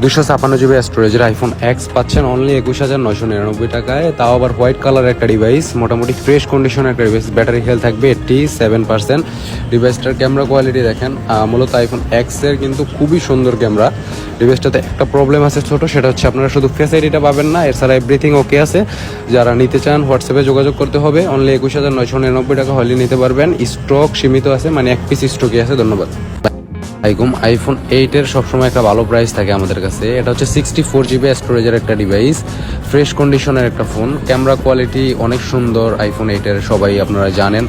256 GB স্টোরেজের iPhone x পাচ্ছেন only 21,999 টাকায়, তাও আবার হোয়াইট কালার একটা ডিভাইস, মোটামুটি ফ্রেশ কন্ডিশনের একটা ডিভাইস। ব্যাটারি হেলথ থাকবে 87%। ডিভাইসটার ক্যামেরা কোয়ালিটি দেখেন, মূলত আইফোন এক্সের কিন্তু খুবই সুন্দর ক্যামেরা। ডিভাইসটাতে একটা প্রবলেম আছে ছোট, সেটা হচ্ছে আপনারা শুধু ফেস আইডিটা পাবেন না, এছাড়া এভরিথিং ওকে আছে। যারা নিতে চান হোয়াটসঅ্যাপে যোগাযোগ করতে হবে। অনলি 21,999 টাকা হলে নিতে পারবেন। স্টক সীমিত আছে, মানে এক পিস স্টকই আছে। ধন্যবাদ। আইফোন 8-এর সবসময় একটা ভালো প্রাইস থাকে আমাদের কাছে। এটা হচ্ছে 64 GB স্টোরেজের একটা ডিভাইস, ফ্রেশ কন্ডিশনের একটা ফোন। ক্যামেরা কোয়ালিটি অনেক সুন্দর আইফোন 8-এর, সবাই আপনারা জানেন।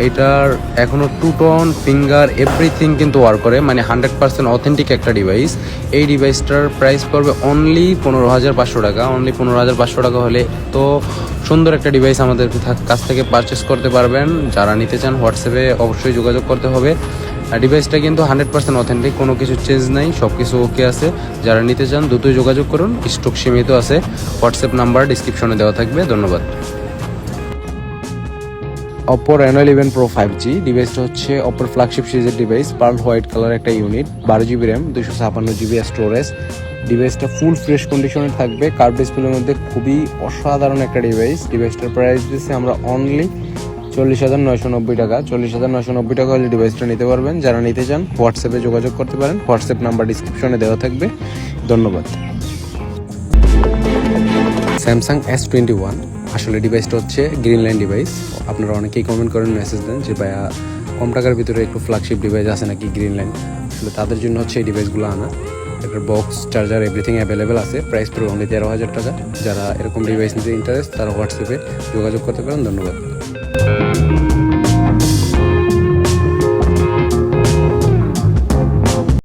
এটার এখনও 2 টোন ফিঙ্গার এভরিথিং কিন্তু ওয়ার্ক করে, মানে 100% অথেন্টিক একটা ডিভাইস। এই ডিভাইসটার প্রাইস পড়বে অনলি 15,500 টাকা। অনলি 15,500 টাকা হলে তো সুন্দর একটা ডিভাইস আমাদের কাছ থেকে পারচেস করতে পারবেন। যারা নিতে চান হোয়াটসঅ্যাপে অবশ্যই যোগাযোগ করতে হবে। ডিভাইসটা কিন্তু 100% অথেন্টিক, কোনো কিছু চেঞ্জ নাই, সব কিছু ওকে আছে। যারা নিতে চান দ্রুতই যোগাযোগ করুন, স্টক সীমিত আছে। হোয়াটসঅ্যাপ নাম্বার ডিসক্রিপশনে দেওয়া থাকবে। ধন্যবাদ। Oppo Reno11 Pro 5G ডিভাইসটা হচ্ছে অপোর ফ্ল্যাগশিপ সিরিজের ডিভাইস। পার্ল হোয়াইট কালার একটা unit, 12 GB RAM, 256 GB storage. ডিভাইসটা ফুল ফ্রেশ কন্ডিশনের থাকবে, কার্ভ ডিসপ্লের মধ্যে খুবই অসাধারণ একটা ডিভাইস। ডিভাইসটার প্রাইস দিচ্ছি আমরা অনলি 40,990 টাকা। 40,990 টাকা হলে ডিভাইসটা নিতে পারবেন। যারা নিতে চান হোয়াটসঅ্যাপে যোগাযোগ করতে পারেন, হোয়াটসঅ্যাপ নাম্বার ডিসক্রিপশনে দেওয়া থাকবে। ধন্যবাদ। স্যামসাং S21 আসলে ডিভাইসটা হচ্ছে গ্রিন লাইন ডিভাইস। আপনারা অনেকেই কমেন্ট করেন, মেসেজ দেন যে ভাইয়া কম টাকার ভিতরে একটু ফ্ল্যাগশিপ ডিভাইস আছে নাকি গ্রিন লাইন। আসলে তাদের জন্য হচ্ছে এই ডিভাইসগুলো আনা। এটার বক্স, চার্জার এভরিথিং অ্যাভেলেবেল আছে। প্রাইস পড়বে অনলি 13,000 টাকা। যারা এরকম ডিভাইস নিতে ইন্টারেস্ট তারা হোয়াটসঅ্যাপে যোগাযোগ করতে পারেন। ধন্যবাদ।